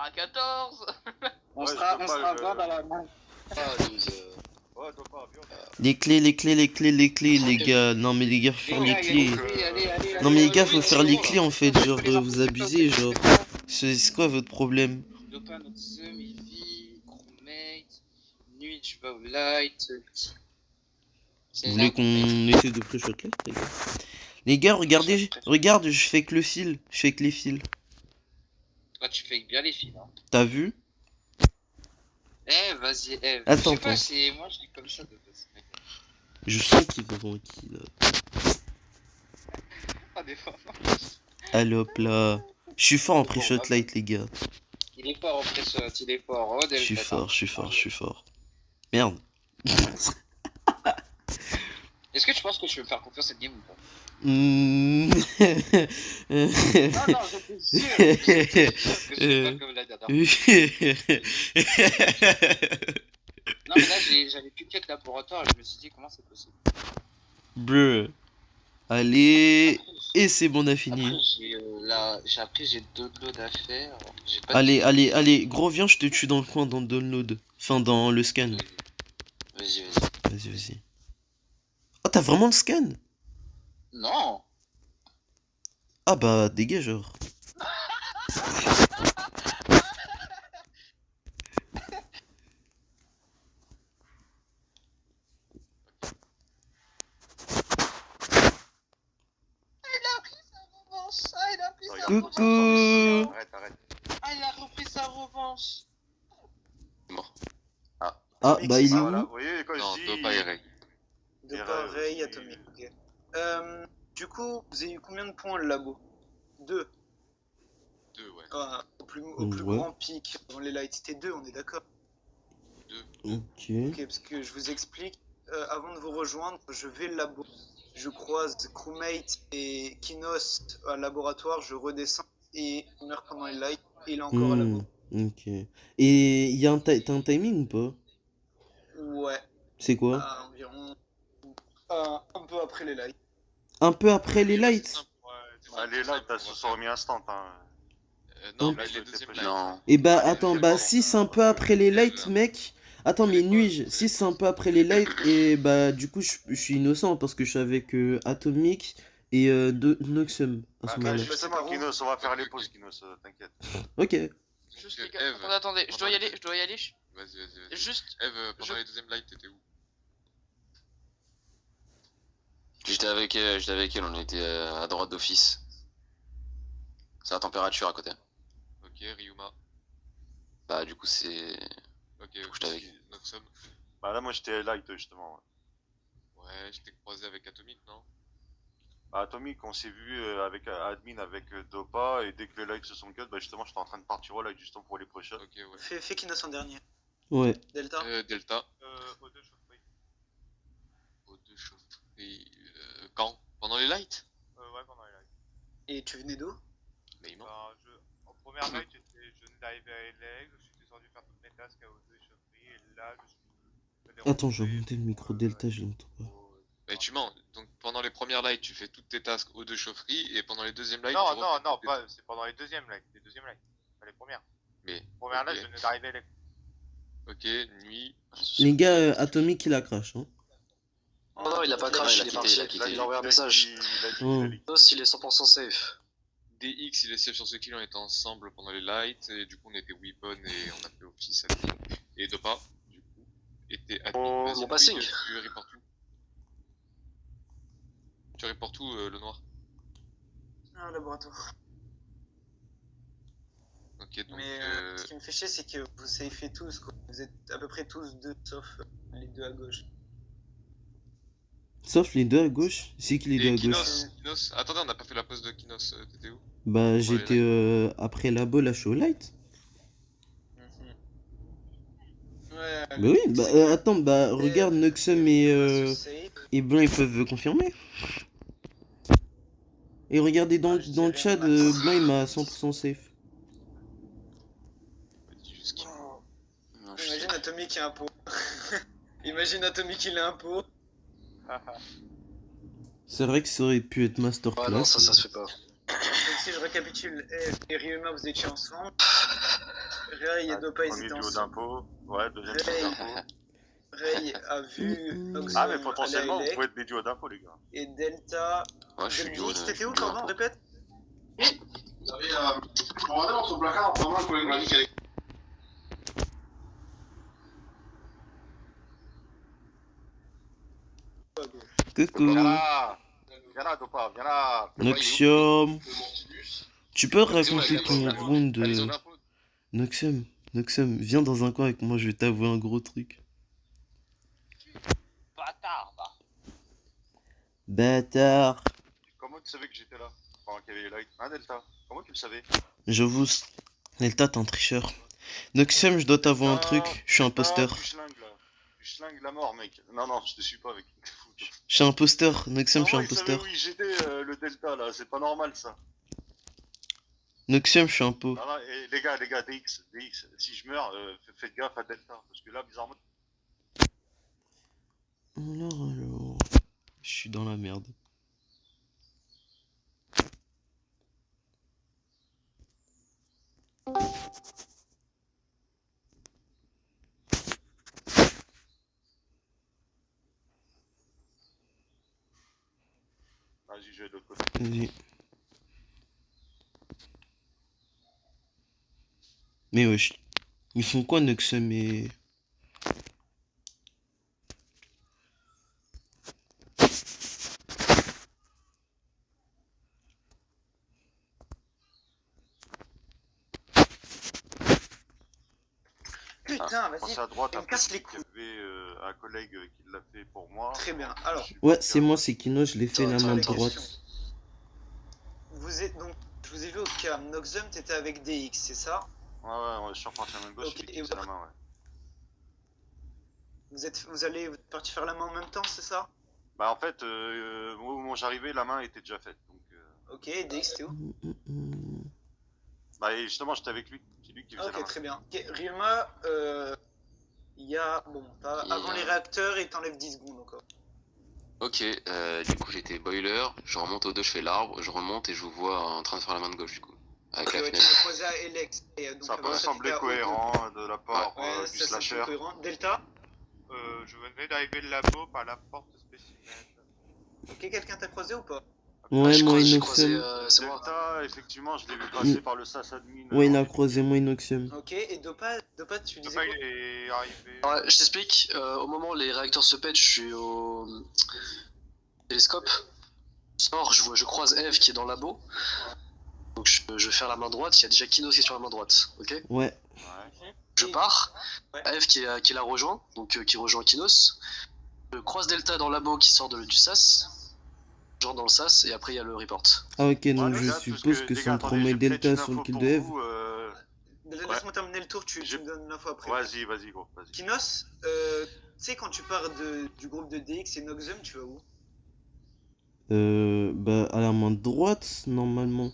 À 14. On Ouais, sera je peux pas, 20 dans la main. Ouais, doit pas, viens. Les clés, les gars. Non, mais les gars, faut faire les clés. Allez, Non, mais les gars, faut faire les clés en fait. Genre, vous abusez, genre. C'est quoi votre problème? Dopin, Noxum, Eevee, Crewmate, Nuit, je vais au light. Vous voulez qu'on essaie de pré-shot light, les gars? Les gars, regardez, regarde, je fais que le fil. Je fais que les fils. Toi, tu fais bien les filles, hein. T'as vu? Eh, vas-y, eh. Attends, Je sais pas, attends. c'est moi, je dis comme ça de base. Je sens qu'il va dans qui là. Pas des fois. Allez hop là. Je suis fort en pré-shot light, les gars. Il est fort en pré-shot, il est fort. Oh, Je suis fort. Merde. Est-ce que tu penses que tu veux me faire confiance cette game ou pas? Hmm. Non, j'étais sûr. Que je fais pas comme la dernière fois. Non, mais là, j'avais plus quelques laboratoires et je me suis dit comment c'est possible. Bruh. Allez. Et c'est bon, on a fini. Après, j'ai d'autres loads à faire. J'ai pas Allez, allez, allez. Gros, viens, je te tue dans le coin, dans le download. Enfin, dans le scan. Vas-y. Vas-y. Oh, t'as vraiment le scan? Non. Ah bah, dégageur. Coucou. Arrête. Ah, il a repris sa revanche. Ah, bah, il est Voilà, où? vous voyez, quand Non, je dis... Dopa et Ray. De Et pareil, Ray, atomique. Ok. Du coup, vous avez eu combien de points le labo? 2. 2, ouais. Ah, au plus Ouais. grand pic dans les lights, c'était 2, on est d'accord? 2. Ok. Ok, parce que je vous explique. Avant de vous rejoindre, je vais le labo. Je croise Crewmate et Kinos à laboratoire, je redescends et il meurt pendant les lights et il est encore à labo. Ok. Et y a t'as un timing ou pas? Ouais, C'est quoi? à environ un peu après les lights. Un peu après les lights? Allez, là, ils se sont remis instant, hein. Non, Hein? mais les deuxièmes lights. Non. Et bah, Allez, attends, c'est bah, bon. si c'est un peu après les lights, mec. Attends, mais nuis-je, si c'est un peu après les lights, et bah, du coup, je suis innocent parce que je suis avec Atomic et Noxum à ce Bah, moment-là. justement, Kinos, on va faire les pauses, Kinos, t'inquiète. Ok. Juste Que les gars, Eve, attendez, je dois y aller. Vas-y. Juste. Pendant les deuxièmes lights, t'étais où? J'étais avec elle, on était à droite d'office. C'est la température à côté. Ok, Ryuma. Bah du coup c'est... Ok, j'étais avec. Noxum. Bah là, moi, j'étais light, justement. Ouais, j'étais croisé avec Atomic, non? Bah, Atomic, on s'est vu avec admin avec Dopa, et dès que les lights se sont cut, bah justement, j'étais en train de partir au light justement pour les prochains. Ok, ouais. Fais Kinos en dernier. Ouais. Delta. Delta. O2 chaufferie. O2 chaufferie. Quand? Pendant les lights? Ouais, pendant les lights. Et tu venais d'où? Mais il ment. En première light, je n'arrivais à LA, je suis descendu faire toutes mes tasks à O2 chaufferie, et là, je suis... Attends, je vais monter le micro Delta, je l'entends pas. Mais tu mens. Donc pendant les premières lights, tu fais toutes tes tasks O2 chaufferie, et pendant les deuxièmes lights, tu refais toutes tes pas, c'est pendant les deuxièmes lights, pas les premières. Mais. Première ok. light, je venais d'arriver à LA. Ok, nuit. Les gars, Atomic, il a crash, hein. Oh non, il a pas crash, il a quitté, il a envoyé un message. Kinos, il est 100% safe. DX, il est safe sur ce kill, on était ensemble pendant les lights, et du coup on était weapon et on a fait office admin. Et Dopa, du coup, était admin. Vas-y, mon passing. tu reportes où? Tu reportes où, le noir? Un laboratoire. Ok, donc. Mais ce qui me fait chier, c'est que vous safez tous, quoi. Vous êtes à peu près tous deux, sauf les deux à gauche. Sauf les deux à gauche. C'est qui les deux Et à gauche? Kinos, attendez, on n'a pas fait la pause de Kinos, t'étais où? Bah, j'étais après labo, là, je suis au light. Ouais, Bah oui, bah attends, bah regarde, Noxum et Blanc, ils peuvent confirmer. Et regardez dans le chat, Blanc, il m'a 100% safe. Imagine Atomic, il a un pot. Imagine Atomic, il a un pot. C'est vrai que ça aurait pu être masterclass. Ah non, ça se fait pas. Donc si je récapitule, Eve et Ryuma, vous étiez ensemble. Ray et Dopa, ils Premier étaient duo ensemble. d'impôt. Ouais, deuxième duo Ray. d'impôt. Ray a vu Noxum Ah, mais aller à potentiellement, vous Elec. pouvez être des duos d'impôt, les gars. Et Delta. Ouais, je suis duo. Delta, c'était où, pardon, répète? Vous avez regardez votre placard en pendant que l'indique elle est. Coucou. Viens là, Dopa, viens là. Noxium. Tu peux C'est bon, raconter elle ton a round Allez, de... zone d'impôt. Noxium, viens dans un coin avec moi, je vais t'avouer un gros truc. Bâtard, va. Bâtard. Comment tu savais que j'étais là pendant qu'il y avait les lights? Hein, Delta? Comment tu le savais? J'avoue, Delta, t'es un tricheur. Noxium, je dois t'avouer un Non, truc, je suis imposteur. Tu schlingues là. Tu schlingues la mort, mec. Non, non, je te suis pas avec. Je suis imposteur, Noxium, je suis Comment il savait imposteur. où j'étais, le Delta là? C'est pas normal ça. Noxium, je suis impo. Non, non, et les gars, DX, si je meurs, faites gaffe à Delta. Parce que là, bizarrement. Alors, je suis dans la merde. Vas-y, je vais de l'autre côté. Vas-y. Mais wesh, ils font quoi Noxium et... Putain, vas-y. Pensez à droite, il me après, casse les il y couilles. avait un collègue qui l'a fait pour moi. Très bien. Alors, Ouais, c'est moi, c'est Kino, je l'ai fait la Attends, main les droite. questions. Vous êtes donc, je vous ai vu au cam. Noxum, t'étais avec DX, c'est ça? Ouais, je suis reparti à la main gauche, Ok, c'est lui qui et faisait la vous- main, ouais. Vous allez partir faire la main en même temps, c'est ça? Bah, en fait, au moment où j'arrivais, la main était déjà faite. Donc, Ok, et DX, t'es où? bah, et justement, j'étais avec lui. C'est lui qui faisait la Ok, main. très bien. Ok, Ryuma, il y a. Bon, avant les réacteurs, il t'enlève 10 secondes encore. Ok, du coup j'étais boiler, je remonte au 2, je fais l'arbre, je remonte et je vous vois en train de faire la main de gauche du coup. Avec Ok, la ouais, tu fenêtre. m'as croisé à Elex. Et, donc, Ça peut voilà, sembler t'étais à O2. cohérent de la part Ouais, du ça semble slasher. cohérent. Delta? Je venais d'arriver le labo par la porte spécimen. Ok, quelqu'un t'a croisé ou pas? Ouais, Je moi croise- et j'ai croisé, Noxium. c'est moi. Delta, effectivement, je l'ai vu passer par le SAS admin. Ouais, il a croisé moi et Noxium. Ok, et Dopa, tu disais Dopa, quoi? il est arrivé. Ouais, je t'explique, au moment où les réacteurs se pètent, je suis au télescope. Je sors, je croise Eve qui est dans le labo. Donc je vais faire la main droite, il y a déjà Kinos qui est sur la main droite, ok? Ouais. Ouais. Je pars, Ouais. Eve qui la rejoint, donc qui rejoint Kinos. Je croise Delta dans le labo qui sort du SAS. Genre dans le SAS, et après il y a le report. Ah ok, donc Ouais, les je gars, parce suppose que les c'est gars, entre attendez, moi et j'ai peut-être Delta une sur le info kill pour de Eve. vous, Laisse-moi terminer le tour, tu Je- me donnes l'info après. Vas-y, go, vas-y. Kinos, tu sais, quand tu pars du groupe de DX et Noxum, tu vas où? Bah à la main droite, normalement.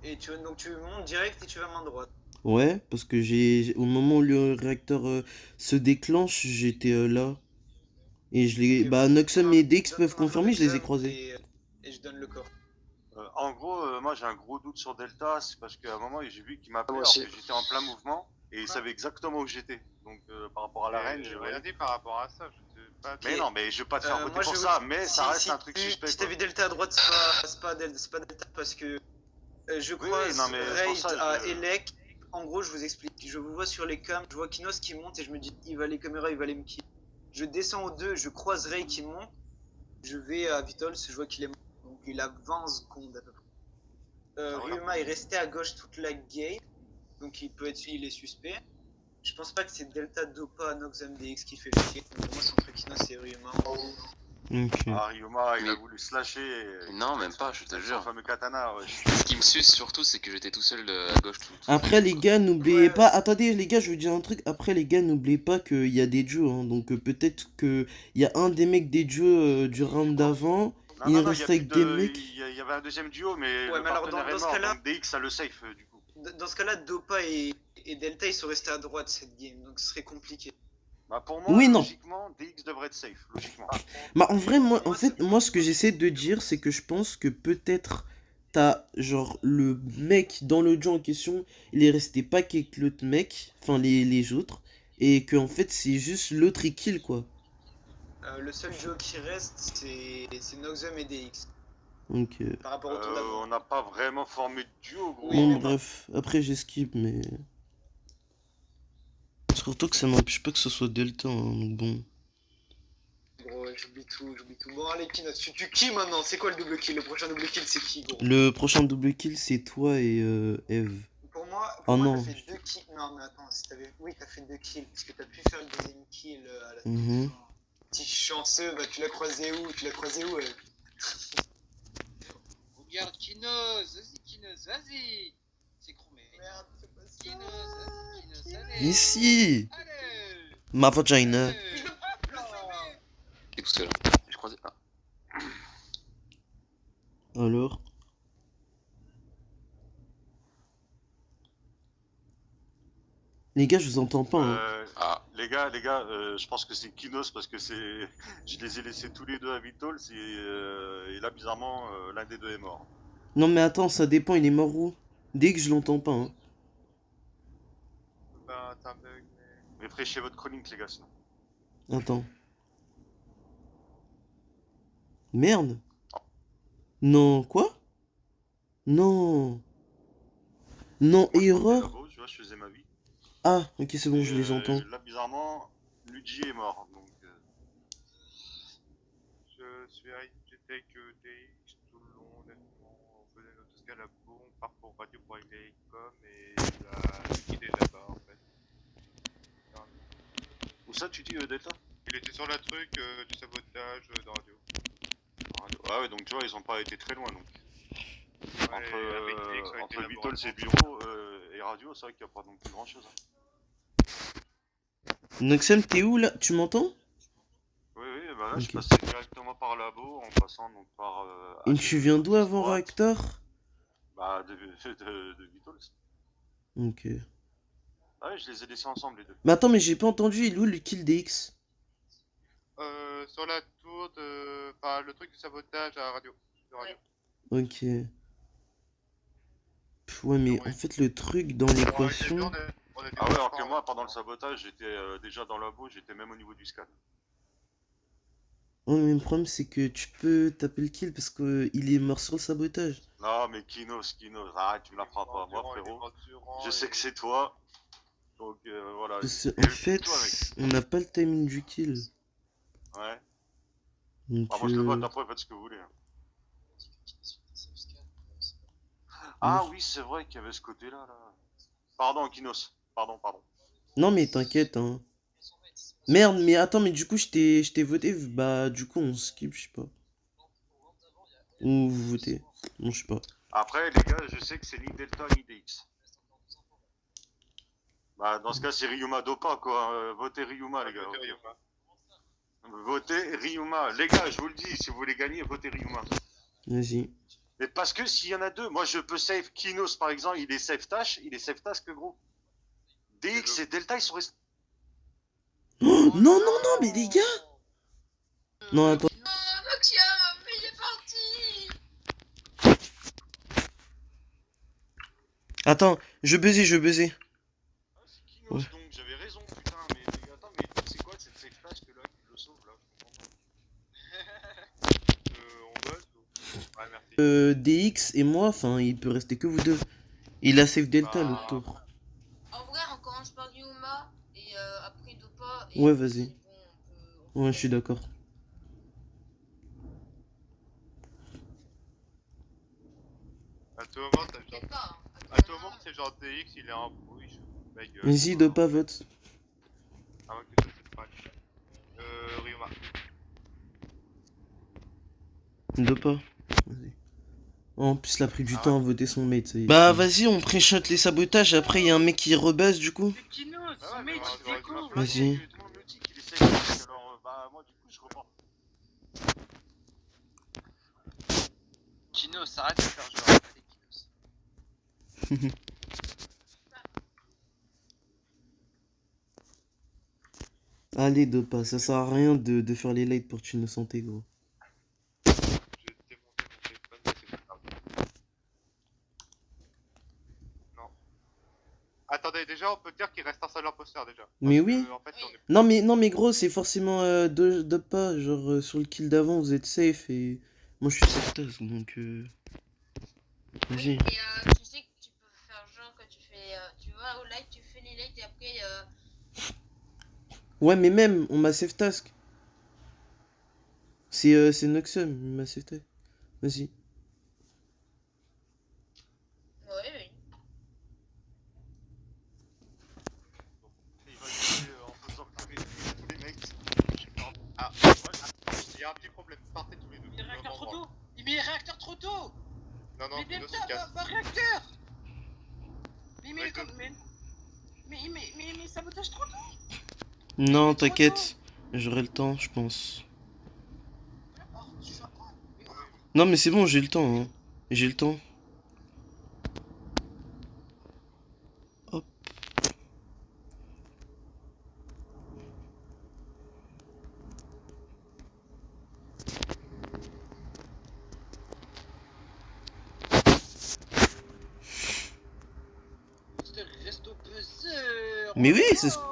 Et donc tu montes direct et tu vas main droite. Ouais, parce que au moment où le réacteur se déclenche, j'étais là. Et je l'ai... Ok, Bah Noxum et DX Donne peuvent ton confirmer, je les ai Noxum croisés. Et je donne le corps. En gros, moi j'ai un gros doute sur Delta, c'est parce qu'à un moment j'ai vu qu'il m'appelait Moi alors aussi. que j'étais en plein mouvement et il savait exactement où j'étais. Donc par rapport à la reine, J'ai rien dit par rapport à ça. Je sais pas. Mais non, mais je vais pas te faire voter moi, pour je ça, veux- mais si- ça reste si un truc tu- suspect. Si t'as quoi. vu Delta à droite, c'est pas Delta parce que je Oui, croise non, mais c'est pour Raid ça, à je- Elec. En gros, je vous explique. Je vous vois sur les cams, je vois Kinos qui monte et je me dis, il va les caméras, il va les me kill. Je descends au 2, je croise Ray qui monte. Je vais à Vitols, je vois qu'il est mort. Donc il a 20 secondes à peu près. Ryuma est resté à gauche toute la game. Donc il est suspect. Je pense pas que c'est Delta Dopa Noxum DX qui fait le kill. Donc pour moi, c'est entre Kinos et Ryuma. Ok. Ah, Ryuma, il a Mais- voulu slasher. Non, même pas, je te Son jure. fameux katana, ouais. Ce qui me suce surtout, c'est que j'étais tout seul à gauche tout. Après les quoi. gars, n'oubliez Ouais. pas... Attendez les gars, je veux dire un truc. Après les gars, n'oubliez pas qu'il y a des duos. Hein. Donc peut-être que il y a un des mecs des duos du round d'avant. Non, Il non, non, reste y a avec plus des de- mecs. Il y avait un deuxième duo, mais Ouais, le mais alors, partenaire dans est ce mort, cas-là- donc DX a le safe du coup. Dans ce cas-là, Dopa et Delta ils sont restés à droite cette game, donc ce serait compliqué. Bah pour moi, Oui, non. logiquement, DX devrait être safe, logiquement. Bah en vrai, moi, en Moi, fait, c'est- moi ce que j'essaie de dire, c'est que je pense que peut-être t'as genre le mec dans le duo en question, il est resté pas qu'avec l'autre mec, enfin les autres, et que en fait c'est juste l'autre il kill quoi. Le seul duo qui reste, c'est Noxum et DX. Donc, Par rapport au tour d'avant. On n'a pas vraiment formé de duo, gros. Oui, bon, mais bref, après j'esquive, mais. Surtout que ça n'empêche pas que ce soit Delta, hein, donc bon. Gros, j'oublie tout. Bon, allez, Kinos, tu tues qui maintenant? C'est quoi le double kill? Le prochain double kill, c'est qui, gros? Le prochain double kill, c'est toi et Eve. Pour moi, Oh t'as non. fait 2 kills. Non, mais attends, si t'avais. Oui, t'as fait 2 kills, parce que t'as pu faire le deuxième kill à la Mhm. Petit chanceux, bah tu l'as croisé où? Regarde Kinos, vas-y Kinos, vas-y. C'est chromé. Merde, c'est pas ça. Kinos, vas-y Kinos, allez. Ici, Allez. ma vagina. Allez. Et tout seul. Je croisais. Ah. Alors. Les gars, je vous entends pas. Hein. Ah. Les gars, je pense que c'est Kinos parce que c'est. Je les ai laissés tous les deux à Vitol, et là, bizarrement, l'un des deux est mort. Non, mais attends, ça dépend, il est mort où? Dès que je l'entends pas. Hein. Ben, t'as un bug, mais. Réfléchissez votre chronique, les gars, sinon. Attends. Merde. Non, quoi? Non. Non, Moi, je erreur. sortais là-bas, tu vois, je faisais ma vie. Ah, ok, c'est bon, je Et, les entends. Là, bizarrement, Luigi est mort, donc. Je suis avec j'étais que DX tout le long, honnêtement. On faisait notre escale à Bourg, on part pour radio pour aller les com et il est là-bas en fait. Où ça, tu dis, Delta? Il était sur la truc du sabotage de radio. Ah ouais, donc tu vois, ils ont pas été très loin, donc. Ouais, avec DX, avec Entre les Vitol, ses laboratoires. bureaux et radio, c'est vrai qu'il n'y a pas non plus grand chose. Noxem, t'es où là? Tu m'entends? Oui, bah là, je Ok. passais directement par labo en passant donc par. Et tu viens d'où avant droite. Reactor? Bah, de Vitol. Ok. Ah ouais, je les ai laissés ensemble, les deux. Mais attends, mais j'ai pas entendu, il est où le kill DX? Sur la tour de. Enfin, le truc du sabotage à radio. De radio. Ok. Ouais, mais en fait, le truc dans l'équation. On était Ah ouais, alors pas que en moi, même pendant le temps. sabotage, j'étais déjà dans le labo, j'étais même au niveau du scan. Ouais, mais le problème, c'est que tu peux taper le kill parce qu'il est mort sur le sabotage. Non, mais Kinos, arrête, tu me la feras pas. Moi, frérot, je sais que c'est toi. Donc voilà. Parce que, Et en le fait, toi, mec. on n'a pas le timing du kill. Ouais. Donc, Ah, moi, je le vote, après, faites ce que vous voulez. Mmh. Ah oui, c'est vrai qu'il y avait ce côté-là, là. Pardon, Kinos. Pardon. Non, mais t'inquiète, hein. Merde, mais attends, mais du coup, je t'ai voté. Bah, du coup, on skip, je sais pas. Ou vous votez. Non, je sais pas. Après, les gars, je sais que c'est ni Delta ni DX. Bah, dans ce cas, c'est Ryuma Dopa, quoi. Votez Ryuma, les gars. Votez Ryuma. Les gars, je vous le dis, si vous voulez gagner, votez Ryuma. Vas-y. Mais parce que s'il y en a deux, moi je peux save Kinos par exemple, il est save task, gros. DX et Delta, ils sont restés. Oh, non, mais les gars! Non, attends. Non, Noxia, mais il est parti. Attends, je buzzais. Ah, c'est Kinos, Ouais. donc j'avais raison, putain, mais attends, mais c'est quoi cette save task là qui le sauve là? Je comprends pas. On buzz ou. Ouais, merci. DX et moi, enfin, il peut rester que vous deux. Il a save Delta Bah, l'autre tour. En vrai, on commence par Ryuma et après Dopa. Et Ouais, vas-y. c'est bon, on peut Ouais, je suis d'accord. À tout moment, t'as genre. T'inquiète pas, hein. À tout moment, c'est genre DX, il est en bouille. Mec, Vas-y, Dopa vote. Ah, ouais, que ça, c'est pas. Ryuma. Dopa. Vas-y. En plus, il a pris du Ah temps à voter son mate, ça y est. Bah, vas-y, on pré-shot les sabotages. Après, il y a un mec qui rebuzz du coup. C'est Kinos, Ah ouais, mec, bah, il tu vois, découvre. Tout le Vas-y. monde me dit qu'il est save task, alors bah moi du coup je repars. Kinos, arrête de faire genre. Allez, Kinos. Allez, Dopa, ça sert à rien de faire les lights pour tuer nos santé, gros. J'ai démonté mon téléphone, mais c'est pas grave. reste un seul imposteur déjà. Mais Parce oui. que, en fait, on est... Non mais gros, c'est forcément de pas. Genre, sur le kill d'avant, vous êtes safe et. Moi, je suis sectaise, donc. Vas-y. Et tu sais que tu peux faire genre que tu fais. Tu vas au light, tu fais les lights et après. Ouais, mais même, on m'a safe task. C'est Noxum, il m'a safe task. Vas-y. Oui. Il va jouer en faisant crever tous les mecs. Ah, ouais, il y a un petit problème. Partez tous les deux. Il met les réacteurs trop tôt. Il met les réacteurs trop tôt. Non, non, Mais Kino se putain, casse. ma réacteur. Mais il met Ouais, comme. Mais sabotage trop tôt. Non, Mais trop t'inquiète. J'aurai le temps, je pense. Oh, tu fais quoi? Mais oh, Non, mais c'est bon, j'ai le temps, hein. J'ai le temps. Hop. reste au buzzer. Mais oui, c'est... Oh.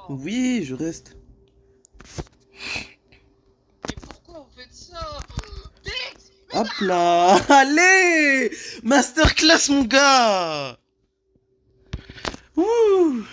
Oui, je reste. Mais pourquoi vous faites ça? Vite. Hop là. Allez. Masterclass, mon gars. Ouh.